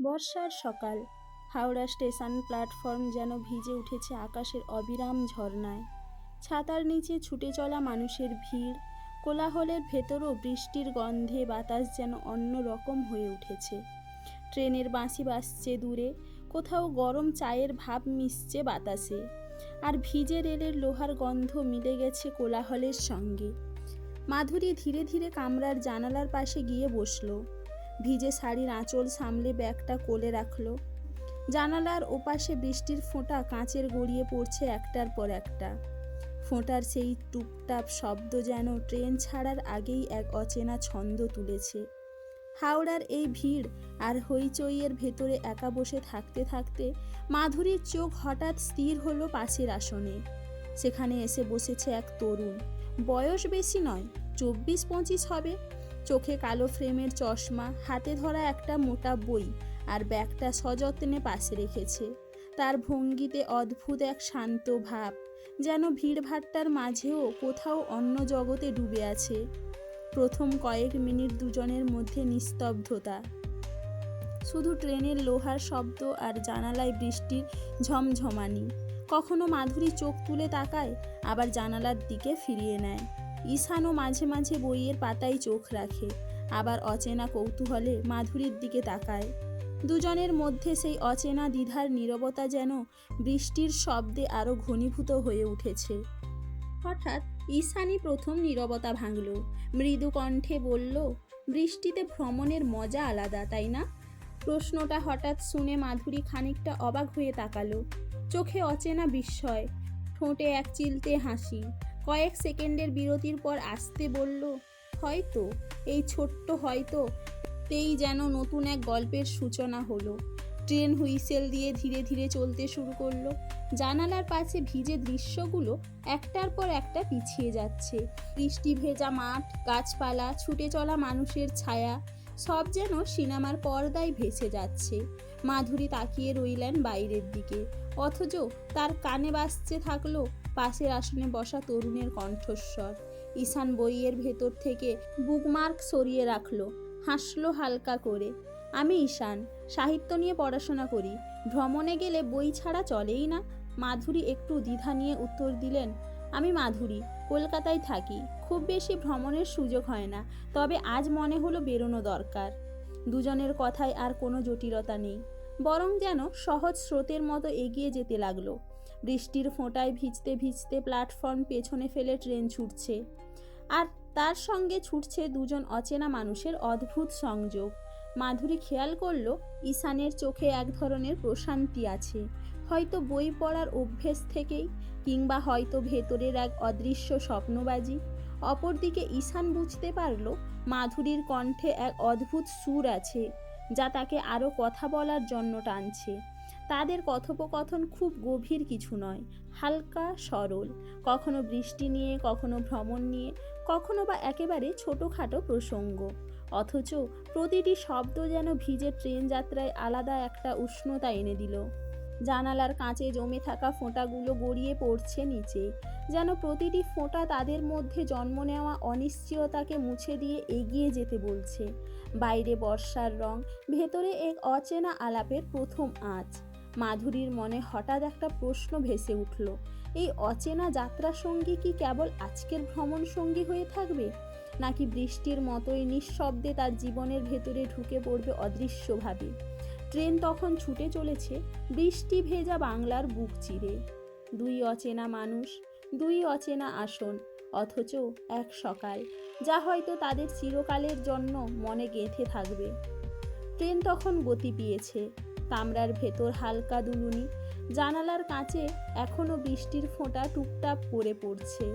বর্ষার সকাল। Howrah station platform যেন ভিজে উঠেছে আকাশের অবিরাম ঝরনায়। ছাতার নিচে ছুটে চলা মানুষের ভিড়, কোলাহলের ভেতরও বৃষ্টির গন্ধে বাতাস যেন অন্য রকম হয়ে উঠেছে। ট্রেনের বাঁশি বাজছে দূরে, কোথাও গরম চায়ের ভাব মিশছে বাতাসে, আর ভিজে রেলের লোহার গন্ধ মিলে গেছে কোলাহলের সঙ্গে। মাধুরী ধীরে ধীরে কামরার জানালার পাশে গিয়ে বসলো। ভিজে শাড়ির আঁচল সামলে ব্যাগটা কোলে রাখলো। জানালার ওপাশে বৃষ্টির ফোঁটা কাঁচের গড়িয়ে পড়ছে একটার পর একটা। ফোঁটার সেই টুপটাপ শব্দ যেন ট্রেন ছাড়ার আগেই এক অচেনা ছন্দ তুলেছে। হাওড়ার এই ভিড় আর হইচইয়ের ভেতরে একা বসে থাকতে থাকতে মাধুরীর চোখ হঠাৎ স্থির হলো পাশের আসনে। সেখানে এসে বসেছে এক তরুণ। বয়স বেশি নয়, 24-25 হবে। চোখে কালো ফ্রেমের চশমা, হাতে ধরা একটা মোটা বই, আর ব্যাগটা সযত্নে পাশে রেখেছে। তার ভঙ্গিতে অদ্ভুত এক শান্ত ভাব, যেন ভিড়ভাট্টার মাঝেও কোথাও অন্য জগতে ডুবে আছে। প্রথম কয়েক মিনিট দুজনের মধ্যে নিস্তব্ধতা, শুধু ট্রেনের লোহার শব্দ আর জানালায় বৃষ্টির ঝমঝমানি। কখনো মাধুরী চোখ তুলে তাকায়, আবার জানালার দিকে ফিরিয়ে নেয়। ঈশানও মাঝে মাঝে বইয়ের পাতায় চোখ রাখে, আবার অচেনা কৌতূহলে মাধুরীর দিকে তাকায়। দুজনের মধ্যে সেই অচেনা দ্বিধার নীরবতা যেন বৃষ্টির শব্দে আরও ঘনীভূত হয়ে উঠেছে। হঠাৎ ঈশানই প্রথম নীরবতা ভাঙল। মৃদু কণ্ঠে বলল, বৃষ্টিতে ভ্রমণের মজা আলাদা, তাই না? প্রশ্নটা হঠাৎ শুনে মাধুরী খানিকটা অবাক হয়ে তাকালো। চোখে অচেনা বিস্ময়, ঠোঁটে এক চিলতে হাসি। কয়েক সেকেন্ডের বিরতির পর আস্তে বলল, হয়তো। এই ছোট্ট হয়তো তেই যেন নতুন এক গল্পের সূচনা হলো। ট্রেন হুইসেল দিয়ে ধীরে ধীরে চলতে শুরু করলো। জানালার পাশে ভিজে দৃশ্যগুলো একটার পর একটা পিছিয়ে যাচ্ছে। বৃষ্টি ভেজা মাঠ, গাছপালা, ছুটে চলা মানুষের ছায়া, সব যেন সিনেমার পর্দায় ভেসে যাচ্ছে। মাধুরী তাকিয়ে রইলেন বাইরের দিকে, অথচ তার কানে বাজতে থাকলো পাশের আসনে বসা তরুণের কণ্ঠস্বর। ঈশান বইয়ের ভেতর থেকে বুকমার্ক সরিয়ে রাখলো, হাসলো হালকা করে। আমি ঈশান, সাহিত্য নিয়ে পড়াশোনা করি। ভ্রমণে গেলে বই ছাড়া চলেই না। মাধুরী একটু দ্বিধা নিয়ে উত্তর দিলেন, আমি মাধুরী, কলকাতায় থাকি। খুব বেশি ভ্রমণের সুযোগ হয় না, তবে আজ মনে হলো বেরোনো দরকার। দুজনের কথায় আর কোনো জটিলতা নেই, বরং যেন সহজ স্রোতের মতো এগিয়ে যেতে লাগলো। বৃষ্টির ফোঁটায় ভিজতে ভিজতে প্ল্যাটফর্ম পেছনে ফেলে ট্রেন ছুটছে, আর তার সঙ্গে ছুটছে দুজন অচেনা মানুষের অদ্ভুত সংযোগ। মাধুরী খেয়াল করল, ঈশানের চোখে এক ধরনের প্রশান্তি আছে, হয়তো বই পড়ার অভ্যেস থেকেই, কিংবা হয়তো ভেতরের এক অদৃশ্য স্বপ্নবাজি। অপরদিকে ঈশান বুঝতে পারল, মাধুরীর কণ্ঠে এক অদ্ভুত সুর আছে, যা তাকে আরও কথা বলার জন্য টানছে। তাদের কথোপকথন খুব গভীর কিছু নয়, হালকা সরল, কখনো বৃষ্টি নিয়ে, কখনো ভ্রমণ নিয়ে, কখনো বা একেবারে ছোটোখাটো প্রসঙ্গ। অথচ প্রতিটি শব্দ যেন ভিজে ট্রেন যাত্রায় আলাদা একটা উষ্ণতা এনে দিল। জানালার কাঁচে জমে থাকা ফোঁটাগুলো গড়িয়ে পড়ছে নিচে, যেন প্রতিটি ফোঁটা তাদের মধ্যে জন্ম নেওয়া অনিশ্চয়তাকে মুছে দিয়ে এগিয়ে যেতে বলছে। বাইরে বর্ষার রং, ভেতরে এক অচেনা আলাপের প্রথম আঁচ। মাধুরীর মনে হঠাৎ একটা প্রশ্ন ভেসে উঠল, এই অচেনা যাত্রা সঙ্গী কি কেবল আজকের ভ্রমণ সঙ্গী হয়ে থাকবে, নাকি বৃষ্টির মতোই নিঃশব্দে তার জীবনের ভেতরে ঢুকে পড়বে অদৃশ্যভাবে? ট্রেন তখন ছুটে চলেছে বৃষ্টি ভেজা বাংলার বুক চিরে। দুই অচেনা মানুষ, দুই অচেনা আসন, অথচ এক সকাল, যা হয়তো তাদের চিরকালের জন্য মনে গেঁথে থাকবে। ট্রেন তখন গতি পেয়েছে। কামরার ভেতর হালকা দুলুনি, জানালার কাঁচে এখনো বৃষ্টির ফোঁটা টুপটাপ করে পড়ছে।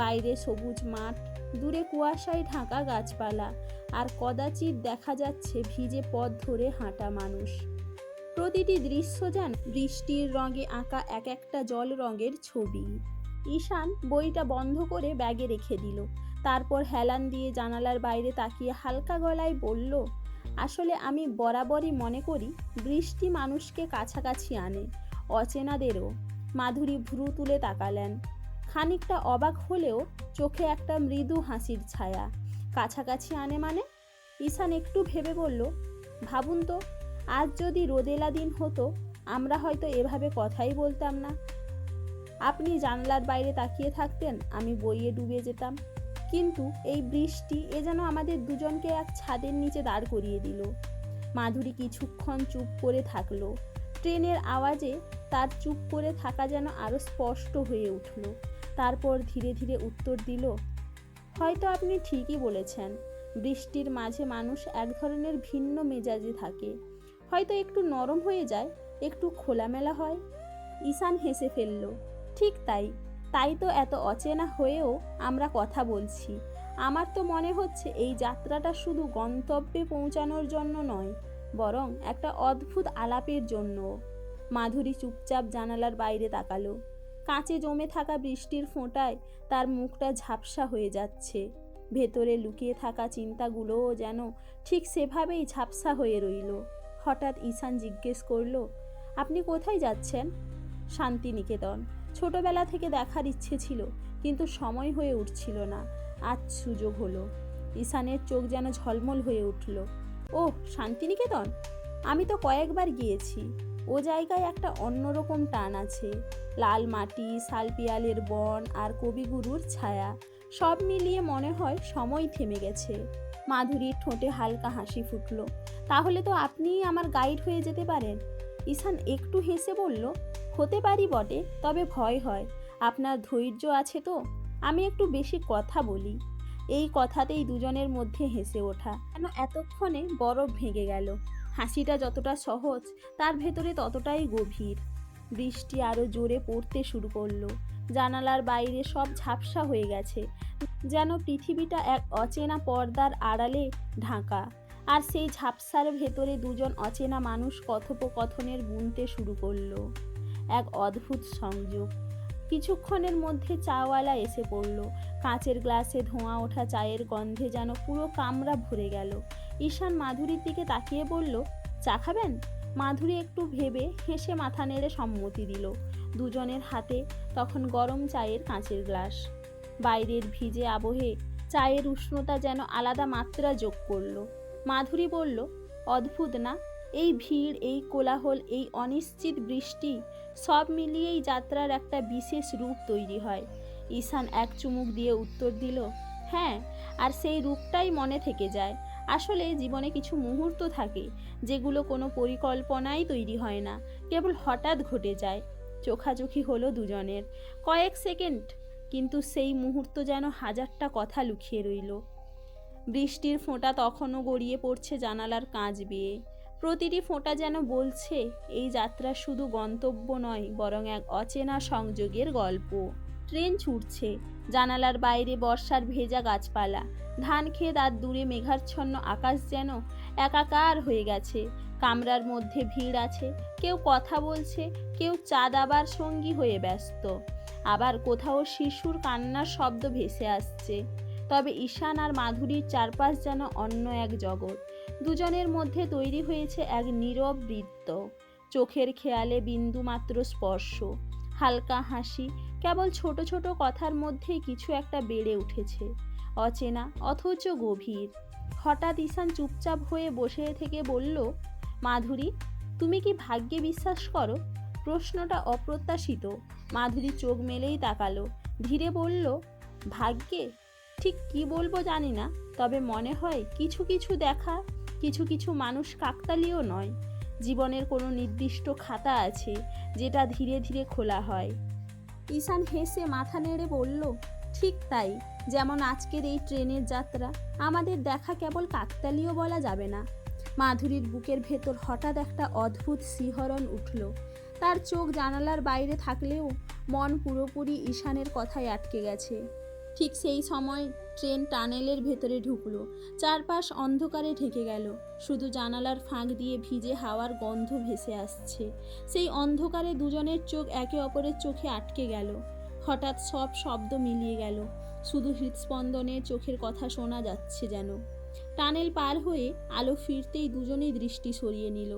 বাইরে সবুজ মাঠ, দূরে কুয়াশায় ঢাকা গাছপালা, আর কদাচিৎ দেখা যাচ্ছে ভিজে পথ ধরে হাঁটা মানুষ। প্রতিটি দৃশ্য যেন বৃষ্টির রঙে আঁকা এক একটা জল রঙের ছবি। ঈশান বইটা বন্ধ করে ব্যাগে রেখে দিল, তারপর হেলান দিয়ে জানালার বাইরে তাকিয়ে হালকা গলায় বলল, আসলে আমি বরাবরই মনে করি বৃষ্টি মানুষকে কাছাকাছি আনে, অচেনাদেরও। মাধুরী ভ্রু তুলে তাকালেন, খানিকটা অবাক হলেও চোখে একটা মৃদু হাসির ছায়া। কাছাকাছি আনে মানে? ঈশান একটু ভেবে বলল, ভাবুন তো, আজ যদি রোদেলা দিন হতো আমরা হয়তো এভাবে কথাই বলতাম না। আপনি জানলার বাইরে তাকিয়ে থাকতেন, আমি বইয়ে ডুবে যেতাম। কিন্তু এই বৃষ্টি যেন আমাদের দুজনকে এক ছাদের নিচে দাঁড় করিয়ে দিল। মাধুরী কিছুক্ষণ চুপ করে থাকলো। ট্রেনের আওয়াজে তার চুপ করে থাকা যেন আরো স্পষ্ট হয়ে উঠল। তারপর ধীরে ধীরে উত্তর দিল, হয়তো আপনি ঠিকই বলেছেন। বৃষ্টির মাঝে মানুষ এক ধরনের ভিন্ন মেজাজে থাকে, হয়তো একটু নরম হয়ে যায়, একটু খোলামেলা হয়। ঈশান হেসে ফেলল। ঠিক তাই, তাই তো এত অচেনা হয়েও আমরা কথা বলছি। আমার তো মনে হচ্ছে এই যাত্রাটা শুধু গন্তব্যে পৌঁছানোর জন্য নয়, বরং একটা অদ্ভুত আলাপের জন্য। মাধুরী চুপচাপ জানালার বাইরে তাকালো। কাঁচে জমে থাকা বৃষ্টির ফোঁটায় তার মুখটা ঝাপসা হয়ে যাচ্ছে। ভেতরে লুকিয়ে থাকা চিন্তাগুলোও যেন ঠিক সেভাবেই ঝাপসা হয়ে রইল। হঠাৎ ঈশান জিজ্ঞেস করল, আপনি কোথায় যাচ্ছেন? শান্তিনিকেতন। ছোটবেলা থেকে দেখার ইচ্ছে ছিল, কিন্তু সময় হয়ে উঠছিল না। আজ সুযোগ হলো। ঈশানের চোখ যেন ঝলমল হয়ে উঠল। ওহ, শান্তিনিকেতন! আমি তো কয়েকবার গিয়েছি। ও জায়গায় একটা অন্যরকম টান আছে। লাল মাটি, শালপিয়ালের বন আর কবিগুরুর ছায়া, সব মিলিয়ে মনে হয় সময় থেমে গেছে। মাধুরীর ঠোঁটে হালকা হাসি ফুটল। তাহলে তো আপনিই আমার গাইড হয়ে যেতে পারেন। ঈশান একটু হেসে বলল, হতে পারি বটে, তবে ভয় হয়। আপনার ধৈর্য আছে তো? আমি একটু বেশি কথা বলি। এই কথাতেই দুজনের মধ্যে হেসে ওঠা যেন এতক্ষণে বরফ ভেঙে গেল। হাসিটা যতটা সহজ, তার ভেতরে ততটাই গভীর। বৃষ্টি আরো জোরে পড়তে শুরু করলো। জানালার বাইরে সব ঝাপসা হয়ে গেছে, যেন পৃথিবীটা এক অচেনা পর্দার আড়ালে ঢাকা। আর সেই ঝাপসার ভেতরে দুজন অচেনা মানুষ কথোপকথনের বুনতে শুরু করলো। এক অদ্ভুত সংযোগ। কিছুক্ষণের মধ্যে চাওয়ালা এসে পড়ল। কাঁচের গ্লাসে ধোঁয়া ওঠা চায়ের গন্ধে যেন পুরো কামরা ভরে গেল। ঈশান মাধুরীর দিকে তাকিয়ে বলল, চা খাবেন? মাধুরী একটু ভেবে হেসে মাথা নেড়ে সম্মতি দিল। দুজনের হাতে তখন গরম চায়ের কাঁচের গ্লাস। বাইরের ভিজে আবহে চায়ের উষ্ণতা যেন আলাদা মাত্রা যোগ করল। মাধুরী বলল, অদ্ভুত না? এই ভিড়, এই কোলাহল, এই অনিশ্চিত বৃষ্টি, সব মিলিয়েই যাত্রার একটা বিশেষ রূপ তৈরি হয়। ঈশান এক চুমুক দিয়ে উত্তর দিল, হ্যাঁ, আর সেই রূপটাই মনে থেকে যায়। আসলে জীবনে কিছু মুহূর্ত থাকে যেগুলো কোনো পরিকল্পনাই তৈরি হয় না, কেবল হঠাৎ ঘটে যায়। চোখাচোখি হলো দুজনের কয়েক সেকেন্ড, কিন্তু সেই মুহূর্ত যেন হাজারটা কথা লুকিয়ে রইল। বৃষ্টির ফোঁটা তখনও গড়িয়ে পড়ছে জানালার কাঁচ বেয়ে। প্রতিটি ফোঁটা যেন বলছে, এই যাত্রা শুধু গন্তব্য নয়, বরং এক অচেনা সংযোগের গল্প। ট্রেন ছুটছে। জানালার বাইরে বর্ষার ভেজা গাছপালা, ধান ক্ষেত আর দূরে মেঘাচ্ছন্ন আকাশ যেন একাকার হয়ে গেছে। কামরার মধ্যে ভিড় আছে, কেউ কথা বলছে, কেউ চা দাবার সঙ্গী হয়ে ব্যস্ত। আবার কোথাও শিশুর কান্নার শব্দ ভেসে আসছে। তবে ঈশান আর মাধুরীর চারপাশ যেন অন্য এক জগৎ। দুজনের মধ্যে তৈরি হয়েছে এক নীরব বৃত্ত। চোখের খেয়ালে বিন্দুমাত্র স্পর্শ, হালকা হাসি, কেবল ছোট ছোট কথার মধ্যেই কিছু একটা বেড়ে উঠেছে, অচেনা অথচ গভীর। হঠাৎ ঈশান চুপচাপ হয়ে বসে থেকে বলল, মাধুরী, তুমি কি ভাগ্যে বিশ্বাস করো? প্রশ্নটা অপ্রত্যাশিত। মাধুরী চোখ মেলেই তাকালো, ধীরে বলল, ভাগ্যে? ঠিক কি বলবো জানি না, তবে মনে হয় কিছু কিছু দেখা, কিছু কিছু মানুষ কাকতালীয় নয়। জীবনের কোনো নির্দিষ্ট খাতা আছে, যেটা ধীরে ধীরে খোলা হয়। ঈশান হেসে মাথা নেড়ে বলল, ঠিক তাই। যেমন আজকের এই ট্রেনের যাত্রা, আমাদের দেখা কেবল কাকতালীয় বলা যাবে না। মাধুরীর বুকের ভেতর হঠাৎ একটা অদ্ভুত শিহরণ উঠল। তার চোখ জানালার বাইরে থাকলেও মন পুরোপুরি ঈশানের কথায় আটকে গেছে। ঠিক সেই সময় ট্রেন টানেলের ভেতরে ঢুকলো। চারপাশ অন্ধকারে ঢেকে গেল। শুধু জানালার ফাঁক দিয়ে ভিজে হাওয়ার গন্ধ ভেসে আসছে। সেই অন্ধকারে দুজনের চোখ একে অপরের চোখে আটকে গেল। হঠাৎ সব শব্দ মিলিয়ে গেল। শুধু হৃদস্পন্দনে চোখের কথা শোনা যাচ্ছে যেন। টানেল পার হয়ে আলো ফিরতেই দুজনেই দৃষ্টি সরিয়ে নিল।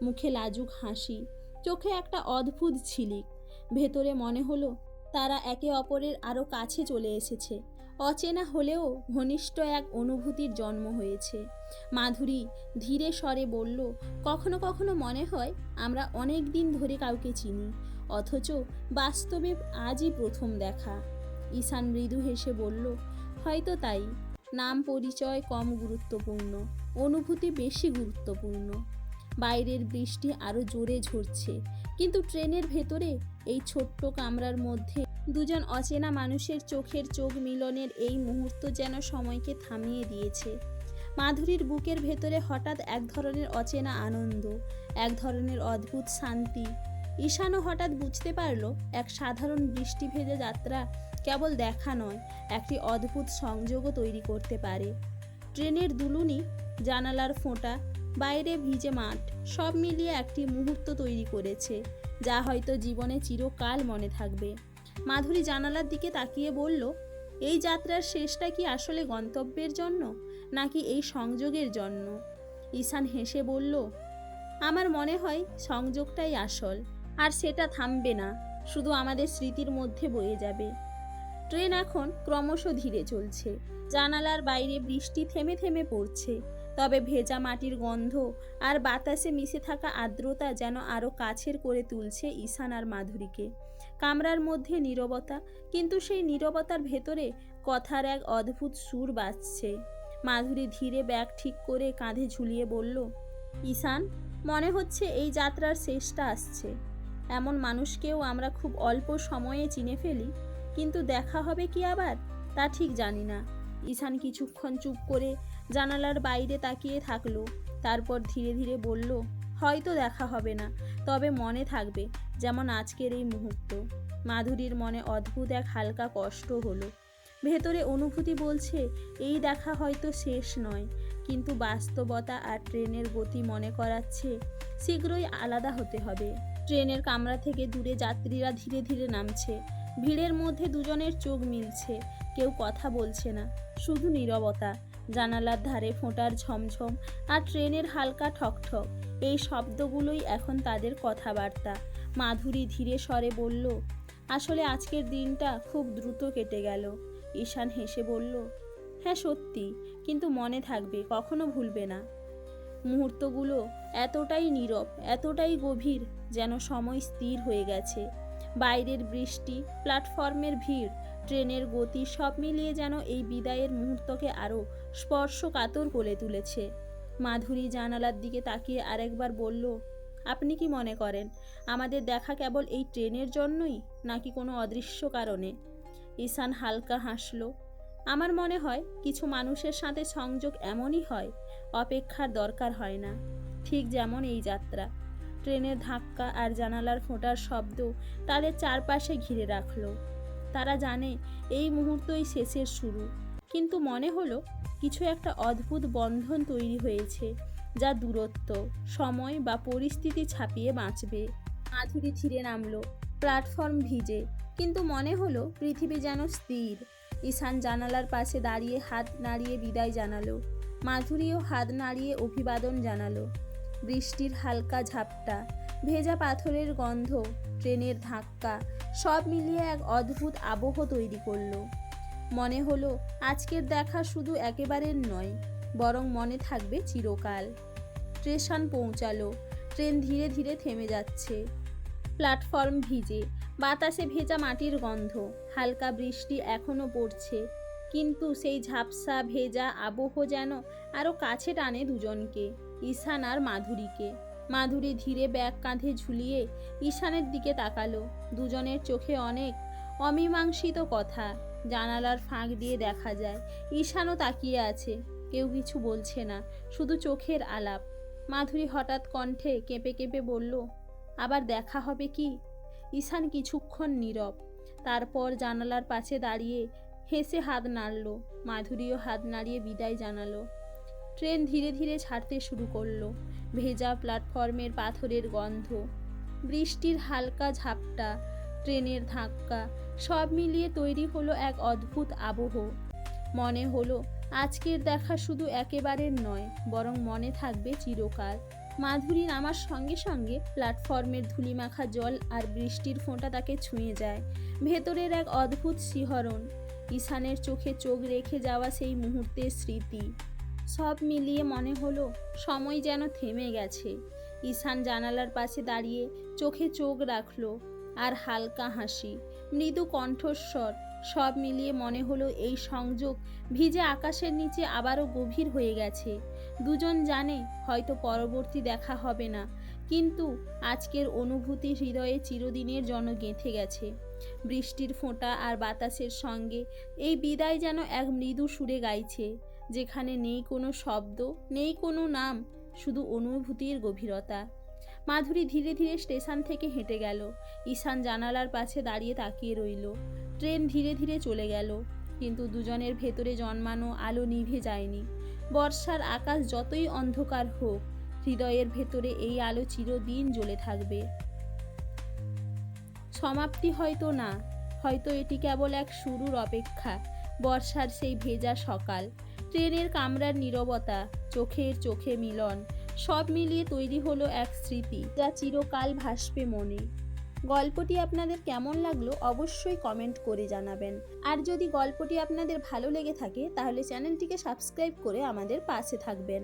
মুখে লাজুক হাসি, চোখে একটা অদ্ভুত ঝিলিক। ভেতরে মনে হলো তারা একে অপরের আরো কাছে চলে এসেছে। অচেনা হলেও ঘনিষ্ঠ এক অনুভূতির জন্ম হয়েছে। মাধুরী ধীরে স্বরে বলল, কখনো কখনো মনে হয় আমরা অনেক দিন ধরে কাউকে চিনি, অথচ বাস্তবে আজই প্রথম দেখা। ঈশান মৃদু হেসে বলল, হয়তো তাই। নাম পরিচয় কম গুরুত্বপূর্ণ, অনুভূতি বেশি গুরুত্বপূর্ণ। বাইরের বৃষ্টি আরো জোরে ঝরছে, কিন্তু ট্রেনের ভেতরে এই ছোট্ট কামরার মধ্যে দুজন অচেনা মানুষের চোখের চোখ মিলনের এই মুহূর্ত যেন সময়কে থামিয়ে দিয়েছে। মাধুরীর বুকের ভেতরে হঠাৎ এক ধরনের অচেনা আনন্দ, এক ধরনের অদ্ভুত শান্তি। ঈশানও হঠাৎ বুঝতে পারল, এক সাধারণ বৃষ্টি ভেজা যাত্রা কেবল দেখা নয়, একটি অদ্ভুত সংযোগও তৈরি করতে পারে। ট্রেনের দুলুনি, জানালার ফোঁটা, বাইরে ভিজে মাঠ, সব মিলিয়ে একটি মুহূর্ত তৈরি করেছে যা হয়তো জীবনে চিরকাল মনে থাকবে। মাধুরী জানালার দিকে তাকিয়ে বলল, এই যাত্রার শেষটা কি আসলে গন্তব্যের জন্য, নাকি এই সংযোগের জন্য? ঈশান হেসে বলল, আমার মনে হয় সংযোগটাই আসল, আর সেটা থামবে না, শুধু আমাদের স্মৃতির মধ্যে বয়ে যাবে। ট্রেন এখন ক্রমশ ধীরে চলছে। জানালার বাইরে বৃষ্টি থেমে থেমে পড়ছে, তবে ভেজা মাটির গন্ধ আর বাতাসে মিশে থাকা আর্দ্রতা যেন আরও কাছের করে তুলছে ঈশান আর মাধুরীকে। কামরার মধ্যে নীরবতা, কিন্তু সেই নীরবতার ভেতরে কথার এক অদ্ভুত সুর বাজছে। মাধুরী ধীরে ব্যাগ ঠিক করে কাঁধে ঝুলিয়ে বলল, ঈশান, মনে হচ্ছে এই যাত্রার শেষটা আসছে। এমন মানুষকেও আমরা খুব অল্প সময়ে চিনে ফেলি, কিন্তু দেখা হবে কি আবার তা ঠিক জানি না। ঈশান কিছুক্ষণ চুপ করে জানালার বাইরে তাকিয়ে থাকলো, তারপর ধীরে ধীরে বলল, হয়তো দেখা হবে না, তবে মনে থাকবে, যেমন আজকের এই মুহূর্ত। মাধুরীর মনে অদ্ভুত এক হালকা কষ্ট হলো। ভেতরে অনুভূতি বলছে, এই দেখা হয়তো শেষ নয়, কিন্তু বাস্তবতা আর ট্রেনের গতি মনে করাচ্ছে শীঘ্রই আলাদা হতে হবে। ট্রেনের কামরা থেকে দূরে যাত্রীরা ধীরে ধীরে নামছে। ভিড়ের মধ্যে দুজনের চোখ মিলছে, কেউ কথা বলছে না, শুধু নীরবতা। জানালার ধারে ফোঁটার ঝমঝম আর ট্রেনের হালকা ঠকঠক, এই শব্দগুলোই এখন তাদের কথাবার্তা। মাধুরী ধীরে স্বরে বলল, আসলে আজকের দিনটা খুব দ্রুত কেটে গেল। ঈশান হেসে বলল, হ্যাঁ সত্যি, কিন্তু মনে থাকবে, কখনো ভুলবে না। মুহূর্তগুলো এতটাই নীরব, এতটাই গভীর, যেন সময় স্থির হয়ে গেছে। বাইরের বৃষ্টি, প্ল্যাটফর্মের ভিড়, ট্রেনের গতি সব মিলিয়ে যেন এই বিদায়ের মুহূর্তকে আরও স্পর্শকাতর করে তুলেছে। মাধুরী জানালার দিকে তাকিয়ে আরেকবার বলল, আপনি কি মনে করেন আমাদের দেখা কেবল এই ট্রেনের জন্যই, নাকি কোনো অদৃশ্য কারণে? ঈশান হালকা হাসল, আমার মনে হয় কিছু মানুষের সাথে সংযোগ এমনই হয়, অপেক্ষার দরকার হয় না। ঠিক যেমন এই যাত্রা। ট্রেনের ধাক্কা আর জানালার ফোঁটার শব্দ তাদের চারপাশে ঘিরে রাখলো। তারা জানে এই মুহূর্তই শেষের শুরু, কিন্তু মনে হলো কিছু একটা অদ্ভুত বন্ধন তৈরি হয়েছে, যা দূরত্ব, সময় বা পরিস্থিতি ছাপিয়ে বাঁচবে। মাধুরী ধীরে নামলো। প্ল্যাটফর্ম ভিজে, কিন্তু মনে হলো পৃথিবী যেন স্থির। ঈশান জানালার পাশে দাঁড়িয়ে হাত নাড়িয়ে বিদায় জানালো। মাধুরীও হাত নাড়িয়ে অভিবাদন জানালো। বৃষ্টির হালকা ঝাপটা, ভেজা পাথরের গন্ধ, ট্রেনের ধাক্কা, সব মিলিয়ে এক অদ্ভুত আবহ তৈরি করলো। মনে হলো আজকের দেখা শুধু একেবারের নয়, বরং মনে থাকবে চিরকাল। স্টেশন পৌঁছালো। ট্রেন ধীরে ধীরে থেমে যাচ্ছে। প্ল্যাটফর্ম ভিজে, বাতাসে ভেজা মাটির গন্ধ, হালকা বৃষ্টি এখনো পড়ছে, কিন্তু সেই ঝাপসা ভেজা আবহ যেন আরও কাছে টানে দুজনকে, ঈশান আর মাধুরীকে। মাধুরী ধীরে ব্যাগ কাঁধে ঝুলিয়ে ঈশানের দিকে তাকালো। দুজনের চোখে অনেক অমীমাংসিত কথা। জানালার ফাঁক দিয়ে দেখা যায় ঈশানও তাকিয়ে আছে, কেউ কিছু বলছে না, শুধু চোখের আলাপ। মাধুরী হঠাৎ কণ্ঠে কেঁপে কেঁপে বলল, আবার দেখা হবে কি? ঈশান কিছুক্ষণ নীরব, তারপর জানালার পাশে দাঁড়িয়ে হেসে হাত নাড়ল। মাধুরীও হাত নাড়িয়ে বিদায় জানালো। ট্রেন ধীরে ধীরে ছাড়তে শুরু করলো। ভেজা প্ল্যাটফর্মের পাথরের গন্ধ, বৃষ্টির হালকা ঝাপটা, ট্রেনের ধাক্কা, সব মিলিয়ে তৈরি হলো এক অদ্ভুত আবহ। মনে হলো আজকের দেখা শুধু একেবারের নয়, বরং মনে থাকবে চিরকাল। মাধুরী নামার সঙ্গে সঙ্গে প্ল্যাটফর্মের ধুলিমাখা জল আর বৃষ্টির ফোঁটা তাকে ছুঁয়ে যায়। ভেতরের এক অদ্ভুত শিহরণ। ঈশানের চোখে চোখ রেখে যাওয়া সেই মুহূর্তের স্মৃতি, সব মিলিয়ে মনে হলো সময় যেন থেমে গেছে। ঈশান জানালার পাশে দাঁড়িয়ে চোখে চোখ রাখলো, আর হালকা হাসি, মৃদু কণ্ঠস্বর, সব মিলিয়ে মনে হলো এই সংযোগ ভিজে আকাশের নিচে আবারও গভীর হয়ে গেছে। দুজন জানে হয়তো পরবর্তী দেখা হবে না, কিন্তু আজকের অনুভূতি হৃদয়ে চিরদিনের জন্য গেঁথে গেছে। বৃষ্টির ফোঁটা আর বাতাসের সঙ্গে এই বিদায় যেন এক মৃদু সুরে গাইছে, যেখানে নেই কোনো শব্দ, নেই কোনো নাম, শুধু অনুভূতির গভীরতা। মাধুরী ধীরে ধীরে স্টেশন থেকে হেঁটে গেল। ঈশান জানালার পাশে দাঁড়িয়ে তাকিয়ে রইল। ট্রেন ধীরে ধীরে চলে গেল, কিন্তু দুজনের ভেতরে জন্মানো আলো নিভে যায়নি। বর্ষার আকাশ যতই অন্ধকার হোক, হৃদয়ের ভেতরে এই আলো চিরদিন জ্বলে থাকবে। সমাপ্তি হয়তো না, হয়তো এটি কেবল এক শুরুর অপেক্ষা। বর্ষার সেই ভেজা সকাল, ট্রেনের কামরার নীরবতা, চোখের চোখে মিলন, সব মিলিয়ে তৈরি হলো এক স্মৃতি যা চিরকাল ভাসবে মনে। গল্পটি আপনাদের কেমন লাগলো অবশ্যই কমেন্ট করে জানাবেন। আর যদি গল্পটি আপনাদের ভালো লেগে থাকে তাহলে চ্যানেলটিকে সাবস্ক্রাইব করে আমাদের পাশে থাকবেন।